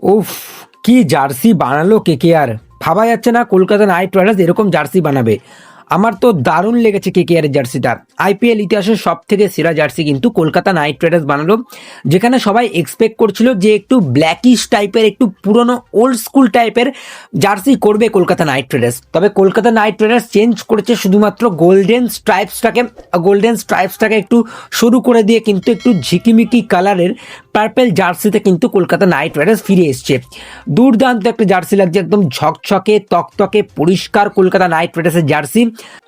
উফ, কি জার্সি বানালো কেকেআর। ভাবা যাচ্ছে না কলকাতা নাইট রাইডার্স এরকম জার্সি বানাবে। আমার তো দারুণ লেগেছে কেকেআর এর জার্সিটা। আইপিএল ইতিহাসের সব থেকে সেরা জার্সি কিন্তু কলকাতা নাইট রাইডার্স বানালো, যেখানে সবাই এক্সপেক্ট করছিল যে একটু ব্ল্যাকিশ টাইপের, একটু পুরনো ওল্ড স্কুল টাইপের জার্সি করবে কলকাতা নাইট রাইডার্স। তবে কলকাতা নাইট রাইডার্স চেঞ্জ করেছে শুধুমাত্র গোল্ডেন স্ট্রাইপসটাকে একটু সরু করে দিয়ে কিন্তু একটু ঝিকিমিকি কালারের পার্পেল জার্সিতে কিন্তু কলকাতা নাইট রাইডার্স ফিরে এসছে। দুর্দান্ত একটা জার্সি লাগছে, একদম ঝকঝকে তকতকে পরিষ্কার কলকাতা নাইট রাইডার্সের জার্সি।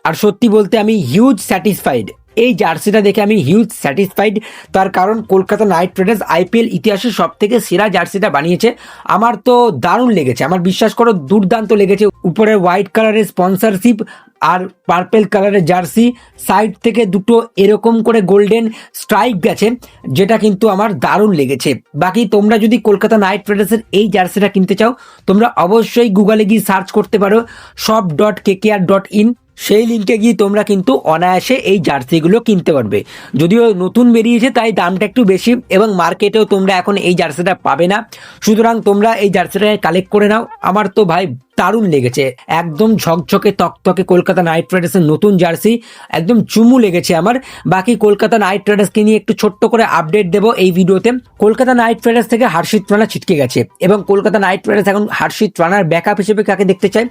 আর সত্যি বলতে আমি হিউজ স্যাটিসফাইড, এই জার্সিটা দেখে আমি হিউজ স্যাটিসফাইড। তার কারণ কলকাতা নাইট রাইডার্স আইপিএল ইতিহাসের সব থেকে সেরা জার্সিটা বানিয়েছে। আমার তো দারুণ লেগেছে, আমার বিশ্বাস করো দুর্দান্ত লেগেছে। উপরে হোয়াইট কালারের স্পন্সরশিপ আর পার্পেল কালারের জার্সি, সাইড থেকে দুটো এরকম করে গোল্ডেন স্ট্রাইপ গেছে, যেটা কিন্তু আমার দারুণ লেগেছে। বাকি তোমরা যদি কলকাতা নাইট রাইডার্সের এই জার্সিটা কিনতে চাও, তোমরা অবশ্যই গুগলে গিয়ে সার্চ করতে পারো shop.kkr.in। সেই লিঙ্কে গিয়ে তোমরা কিন্তু অনায়াসে এই জার্সিগুলো কিনতে পারবে। যদিও নতুন বেরিয়েছে তাই দামটা একটু বেশি, এবং মার্কেটেও তোমরা এখন এই জার্সিটা পাবে না। সুতরাং তোমরা এই জার্সিটা কালেক্ট করে নাও। আমার তো ভাই দারুণ লেগেছে, একদম ঝকঝকে তকতকে কলকাতা নাইট রাইডার্সের নতুন জার্সি, একদম চুমু লেগেছে আমার। বাকি কলকাতা নাইট রাইডার্সকে নিয়ে একটু ছোট্ট করে আপডেট দেবো এই ভিডিওতে। কলকাতা নাইট রাইডার্স থেকে হর্ষিত রানা ছিটকে গেছে, এবং কলকাতা নাইট রাইডার্স এখন হর্ষিত রানার ব্যাকআপ হিসেবে কাকে দেখতে চায়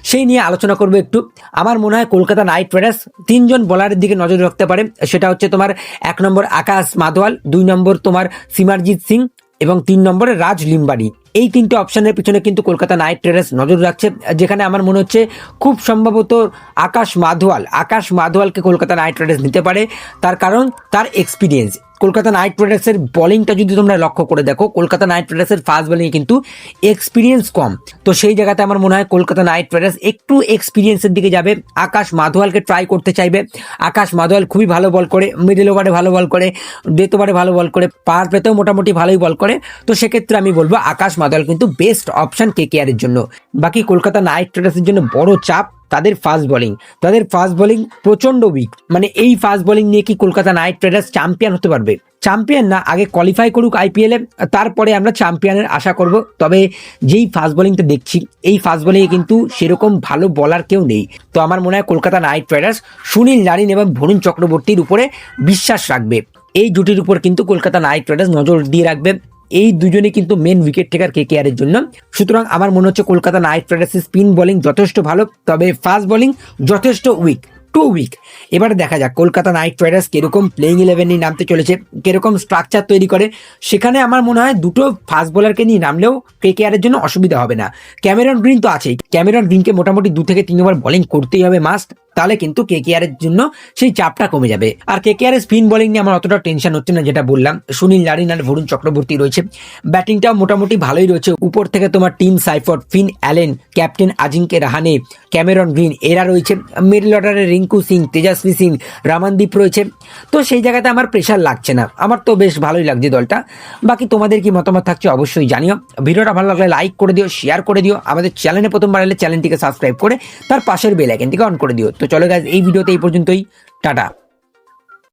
সেই নিয়ে আলোচনা করবো একটু। আমার মনে হয় কলকাতা নাইট রাইডার্স তিনজন বোলারের দিকে নজর রাখতে পারে। সেটা হচ্ছে তোমার 1 নম্বর আকাশ মাধওয়াল, 2 নম্বর তোমার সিমারজিৎ সিং, এবং 3 নম্বরে রাজ লিম্বাড়ি। এই তিনটে অপশনের পিছনে কিন্তু কলকাতা নাইট রাইডার্স নজর রাখছে, যেখানে আমার মনে হচ্ছে খুব সম্ভবত আকাশ মাধওয়ালকে কলকাতা নাইট রাইডার্স নিতে পারে। তার কারণ তার এক্সপিরিয়েন্স। কলকাতা নাইট রাইডার্সের বোলিংটা যদি তোমরা লক্ষ্য করে দেখো, কলকাতা নাইট রাইডার্সের ফাস্ট বোলিংয়ে কিন্তু এক্সপিরিয়েন্স কম। তো সেই জায়গাতে আমার মনে হয় কলকাতা নাইট রাইডার্স একটু এক্সপিরিয়েন্সের দিকে যাবে, আকাশ মাধওয়ালকে ট্রাই করতে চাইবে। আকাশ মাধওয়াল খুবই ভালো বল করে, মিডল ওভারে ভালো বল করে, ডেথ ওভারে ভালো বল করে, পাওয়ার প্লেতেও মোটামুটি ভালোই বল করে। তো সেক্ষেত্রে আমি বলবো আকাশ মাধওয়াল কিন্তু বেস্ট অপশন কেকেআর এর জন্য। বাকি কলকাতা নাইট রাইডার্সের জন্য বড় চাপ তাদের ফাস্ট বোলিং প্রচন্ড উইক। মানে এই ফাস্ট বোলিং নিয়ে কি কলকাতা নাইট রাইডার্স চ্যাম্পিয়ন হতে পারবে? চ্যাম্পিয়ন না, আগে কোয়ালিফাই করুক আইপিএল এ, তারপরে আমরা চ্যাম্পিয়নের আশা করব। তবে যেই ফাস্ট বোলিংটা দেখছি, এই ফাস্ট বোলিংয়ে কিন্তু সেরকম ভালো বলার কেউ নেই। তো আমার মনে হয় Kolkata night Riders Sunil Narine এবং বরুণ চক্রবর্তীর উপরে বিশ্বাস রাখবে। এই জুটির উপর কিন্তু কলকাতা নাইট রাইডার্স নজর দিয়ে রাখবে। এই দুজনেই কিন্তু মেন উইকেট টেকার কেকেআর এর জন্য। সুতরাং আমার মনে হচ্ছে কলকাতা নাইট রাইডার্সের স্পিন বোলিং যথেষ্ট ভালো, তবে ফাস্ট বোলিং যথেষ্ট উইক। এবারে দেখা যাক কলকাতা নাইট রাইডার্স কিরকম প্লেইং 11 নিয়ে নামতে চলেছে, কিরকম স্ট্রাকচার তৈরি করে। সেখানে আমার মনে হয় দুটো ফাস্ট বোলারকে নিয়ে নামলেও কেকেআর এর জন্য অসুবিধা হবে না। ক্যামেরন গ্রিন তো আছেই, ক্যামেরন গ্রিনকে মোটামুটি 2 থেকে 3 ওভার বোলিং করতেই হবে মাস্ট, তাহলে কিন্তু কেকেআর এর জন্য সেই চাপটা কমে যাবে। আর কেকেআর এর স্পিন বোলিং নিয়ে আমার অতটা টেনশন হচ্ছে না, যেটা বললাম সুনীল নারিন আর বরুণ চক্রবর্তী রয়েছে। ব্যাটিংটাও মোটামুটি ভালোই রয়েছে। উপর থেকে তোমার team Seifert, Finn Allen, captain Ajinkya Rahane, Cameron Green এরা রয়েছে। মিডল অর্ডারে রিঙ্কু সিং, তেজস্বী সিং, রামানদীপ রয়েছে। তো সেই জায়গাতে আমার প্রেশার লাগছে না, আমার তো বেশ ভালোই লাগছে দলটা। বাকি তোমাদের কি মতামত থাকছে অবশ্যই জানিও। ভিডিওটা ভালো লাগলে লাইক করে দিও, শেয়ার করে দিও। আমাদের চ্যানেলে প্রথমবার এলে চ্যানেলটিকে সাবস্ক্রাইব করে তার পাশের বেল আইকনটিকে অন করে দিও। তো চলো গাইস, এই ভিডিওতে এই পর্যন্তই, টাটা।